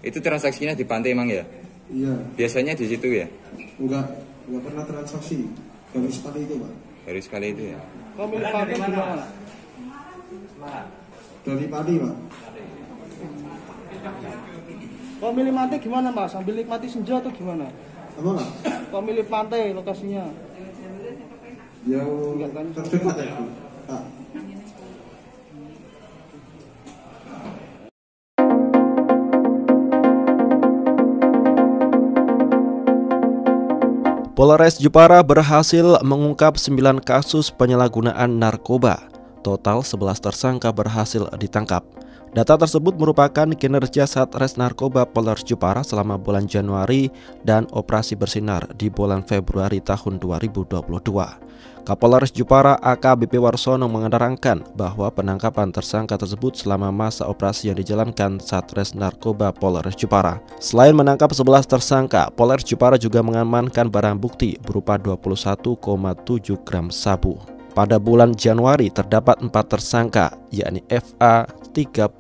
Itu transaksinya di pantai emang ya? Iya. Biasanya di situ ya? Enggak pernah transaksi. Baru sekali itu, Pak. Baru sekali itu ya? Kau milik pantai gimana? Dari Pati, Pak. Kau milih pantai gimana, Mas? Sambil nikmati senja atau gimana? Apa, Pak? Kau milih pantai lokasinya? Yang terdekat ya, Pak. Polres Jepara berhasil mengungkap 9 kasus penyalahgunaan narkoba. Total 11 tersangka berhasil ditangkap. Data tersebut merupakan kinerja Satres Narkoba Polres Jepara selama bulan Januari dan operasi bersinar di bulan Februari tahun 2022. Kapolres Jepara AKBP Warsono menerangkan bahwa penangkapan tersangka tersebut selama masa operasi yang dijalankan Satres Narkoba Polres Jepara. Selain menangkap 11 tersangka, Polres Jepara juga mengamankan barang bukti berupa 21,7 gram sabu. Pada bulan Januari terdapat 4 tersangka, yakni FA 38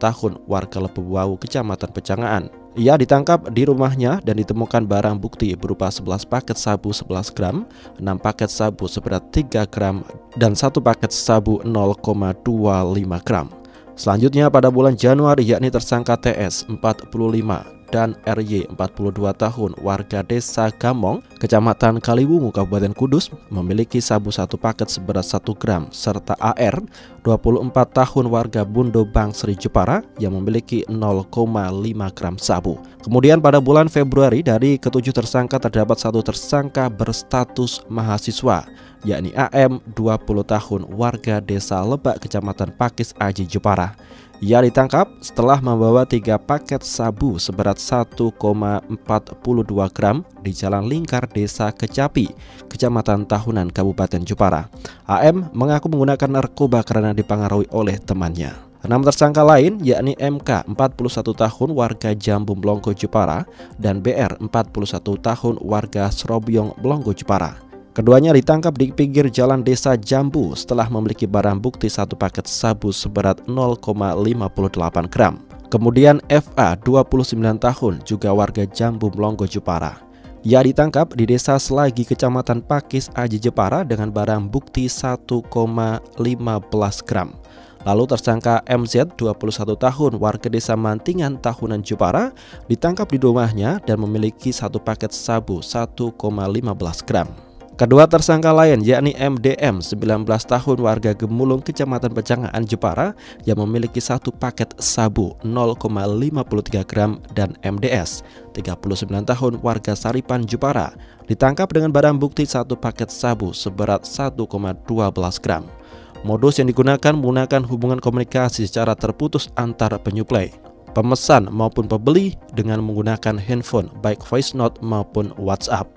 tahun warga Lebewau, Kecamatan Pecangaan. Ia ditangkap di rumahnya dan ditemukan barang bukti berupa 11 paket sabu 11 gram, 6 paket sabu seberat 3 gram, dan 1 paket sabu 0,25 gram. Selanjutnya pada bulan Januari yakni tersangka TS 45 dan RY 42 tahun warga Desa Gamong, Kecamatan Kaliwungu, Kabupaten Kudus memiliki sabu 1 paket seberat 1 gram serta AR 24 tahun warga Bundo Bangsri Jepara yang memiliki 0,5 gram sabu. Kemudian pada bulan Februari dari ketujuh tersangka terdapat 1 tersangka berstatus mahasiswa yakni AM 20 tahun warga Desa Lebak, Kecamatan Pakis Aji Jepara. Ia ditangkap setelah membawa 3 paket sabu seberat 1,42 gram di Jalan Lingkar Desa Kecapi, Kecamatan Tahunan, Kabupaten Jepara. AM mengaku menggunakan narkoba karena dipengaruhi oleh temannya. 6 tersangka lain yakni MK 41 tahun warga Jambu Blongko Jepara dan BR 41 tahun warga Srobyong Blongko Jepara. Keduanya ditangkap di pinggir jalan Desa Jambu setelah memiliki barang bukti 1 paket sabu seberat 0,58 gram. Kemudian FA 29 tahun juga warga Jambu Blongko Jepara. Ia ditangkap di Desa Selagi, Kecamatan Pakis Aji Jepara dengan barang bukti 1,15 gram. Lalu tersangka MZ 21 tahun warga Desa Mantingan Tahunan Jepara ditangkap di rumahnya dan memiliki 1 paket sabu 1,15 gram. Kedua tersangka lain yakni MDM 19 tahun warga Gemulung, Kecamatan Pecangaan Jepara yang memiliki 1 paket sabu 0,53 gram dan MDS 39 tahun warga Saripan Jepara ditangkap dengan barang bukti 1 paket sabu seberat 1,12 gram. Modus yang digunakan menggunakan hubungan komunikasi secara terputus antara penyuplai, pemesan maupun pembeli dengan menggunakan handphone baik voice note maupun WhatsApp.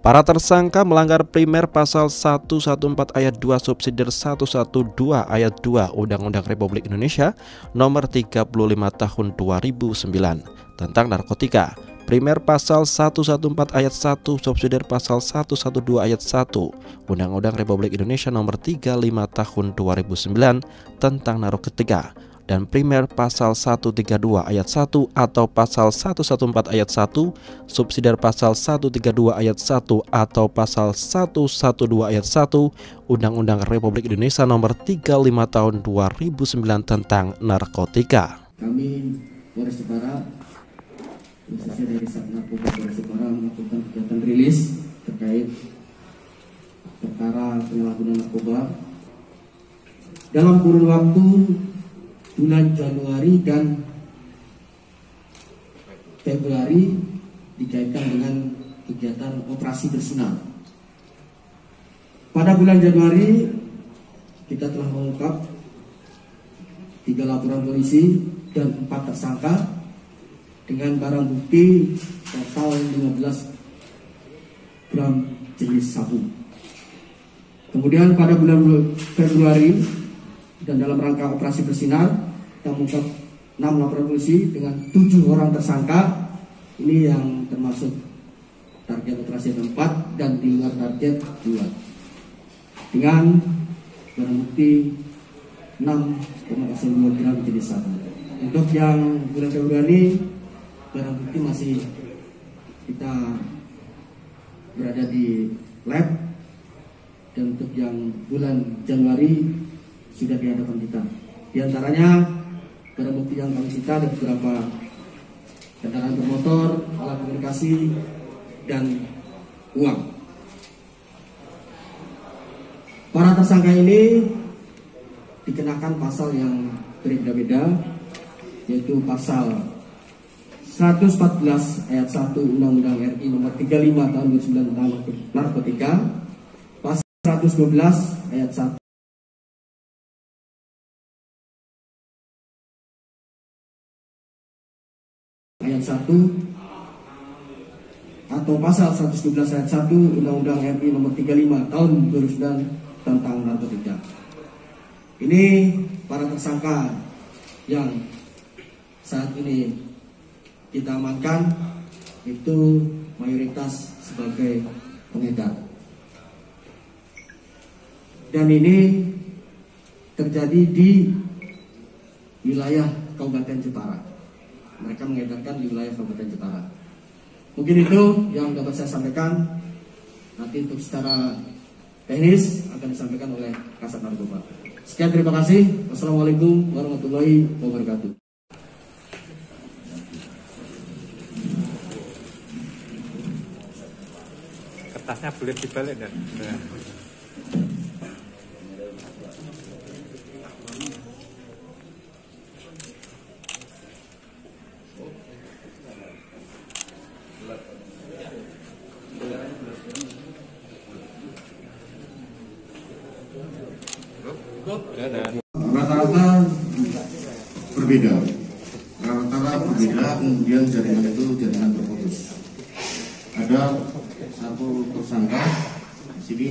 Para tersangka melanggar primer pasal 114 ayat 2 subsidiar 112 ayat 2 Undang-Undang Republik Indonesia nomor 35 tahun 2009 tentang narkotika. Primer pasal 114 ayat 1 subsidiar pasal 112 ayat 1 Undang-Undang Republik Indonesia nomor 35 tahun 2009 tentang narkotika. Dan primer pasal 132 ayat 1 atau pasal 114 ayat 1 subsidiar pasal 132 ayat 1 atau pasal 112 ayat 1 Undang-Undang Republik Indonesia nomor 35 tahun 2009 tentang narkotika. Kami Polres Jepara khususnya dari Sat Narkoba Polres Jepara melakukan kegiatan rilis terkait perkara penyalahgunaan narkoba dalam kurun waktu bulan Januari dan Februari dikaitkan dengan kegiatan operasi bersinar. Pada bulan Januari kita telah mengungkap 3 laporan polisi dan 4 tersangka dengan barang bukti total 15 gram jenis sabu. Kemudian pada bulan Februari dan dalam rangka operasi bersinar kita mengungkap 6 laporan polisi dengan 7 orang tersangka. Ini yang termasuk target operasi 4 dan di luar target 2 dengan barang bukti 6,02 gram jenis sabu. Untuk yang bulan Februari barang bukti masih kita berada di lab, dan untuk yang bulan Januari sudah di hadapan kita. Di antaranya barang bukti yang kami sita ada beberapa kendaraan bermotor, alat komunikasi, dan uang. Para tersangka ini dikenakan pasal yang berbeda-beda, yaitu pasal 114 ayat 1 Undang-Undang RI nomor 35 tahun 2009 tentang narkotika, pasal 112 ayat 1 ayat 1 atau pasal 112 ayat 1 Undang-Undang RI nomor 35 tahun 2009 tentang narkotika. Ini para tersangka yang saat ini kita amankan itu mayoritas sebagai pengedar. Dan ini terjadi di wilayah Kabupaten Jepara. Mereka mengedarkan di wilayah Kabupaten Jepara. Mungkin itu yang dapat saya sampaikan. Nanti untuk secara teknis akan disampaikan oleh Kasat Narkoba. Sekian, terima kasih. Wassalamualaikum warahmatullahi wabarakatuh. Kertasnya boleh dibalik dan. Rata-rata berbeda, kemudian jaringan itu jaringan terputus. Ada satu tersangka di sini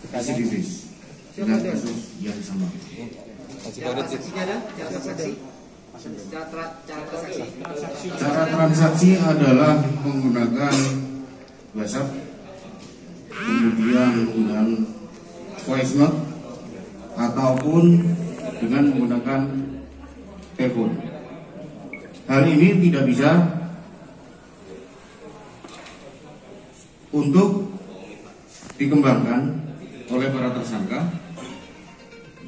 residivis dengan kasus yang sama. Cara transaksi adalah menggunakan WhatsApp, kemudian menggunakan voice note, ataupun dengan menggunakan telepon. Hal ini tidak bisa untuk dikembangkan oleh para tersangka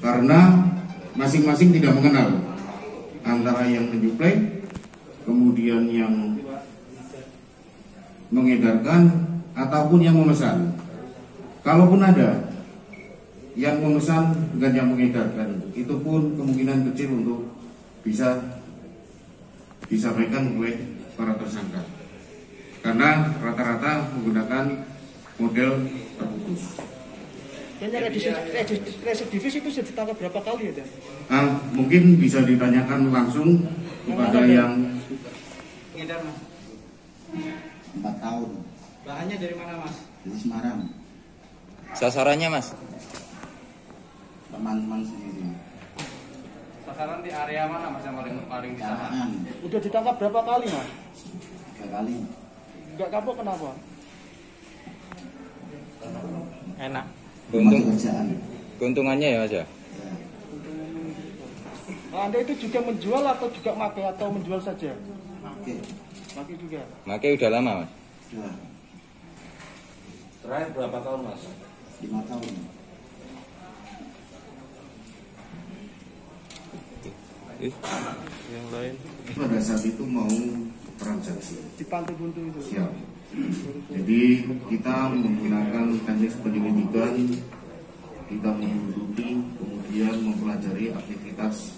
karena masing-masing tidak mengenal antara yang menyuplai, kemudian yang mengedarkan, ataupun yang memesan. Kalaupun ada yang memesan dengan yang mengedarkan, itu pun kemungkinan kecil untuk bisa disampaikan oleh para tersangka karena rata-rata menggunakan model terputus. Dan yang residivis itu sudah ditangkap berapa kali ya? Mungkin bisa ditanyakan langsung kepada yang Pengedar, Mas. 4 tahun Bahannya dari mana, Mas? di Semarang, Sasarannya, Mas. teman-teman sendiri. Sasaran di area mana, Mas, yang paling di sana? Jalanan Udah ditangkap berapa kali, Mas? 3 kali. Enggak kapok kenapa? Enak. Masuk kerjaan. Keuntungannya ya, Mas ya. Nah, Anda itu juga menjual atau juga pakai atau menjual saja? Oke, Pakai juga. Makai udah lama, Mas. sudah Terakhir berapa tahun, Mas? 5 tahun. Yang lain. pada saat itu mau transaksi. Di Pantai Buntu itu. Siap. Jadi kita menggunakan teknik penyelidikan, kita mengikuti, kemudian mempelajari aktivitas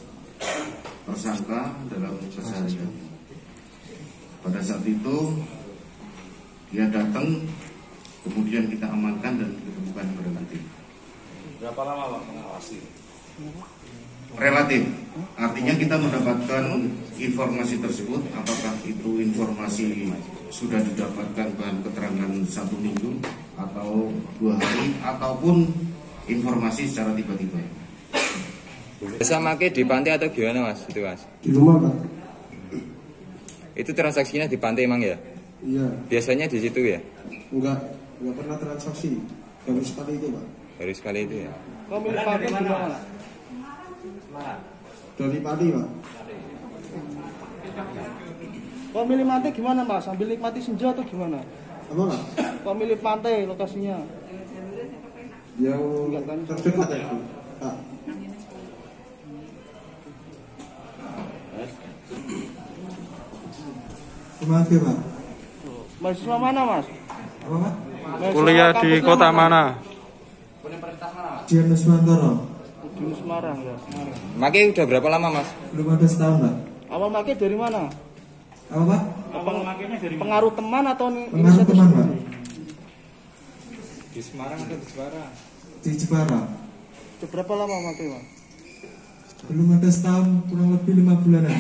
tersangka dalam keseharian. Pada saat itu dia datang, kemudian kita amankan dan ditemukan berhenti. Berapa lama, Pak, mengawasi? Relatif, artinya kita mendapatkan informasi tersebut, apakah itu informasi sudah didapatkan bahan keterangan 1 minggu atau 2 hari, ataupun informasi secara tiba-tiba. Biasa makai di pantai atau gimana, Mas? Itu, Mas. Di rumah, Pak? Itu transaksinya di pantai emang ya? Iya, Biasanya di situ ya? enggak pernah transaksi. Baru sekali itu, Pak. Baru sekali itu ya. Kau milik pantai di mana? Dari Pati, Pak. Kok milih pantai gimana Mas? Sambil nikmati senja atau gimana? Apa Pak? Kok milih pantai lokasinya? Yang terdekat ya Pak. Terima kasih Pak. Mahasiswa mana Mas? Apa Pak? Mahasiswa Kuliah di kampus kota mana? Universitas mana Mas? Dian Nuswantoro. Di Semarang ya. Semarang. Make udah berapa lama Mas? Belum ada setahun Pak. Awal make dari mana? Apa Pak? Pengaruh teman atau Pengaruh teman Pak. Di Semarang atau di Jepara? Di Jepara. Sudah berapa lama make Mas? Belum ada setahun, kurang lebih 5 bulanan.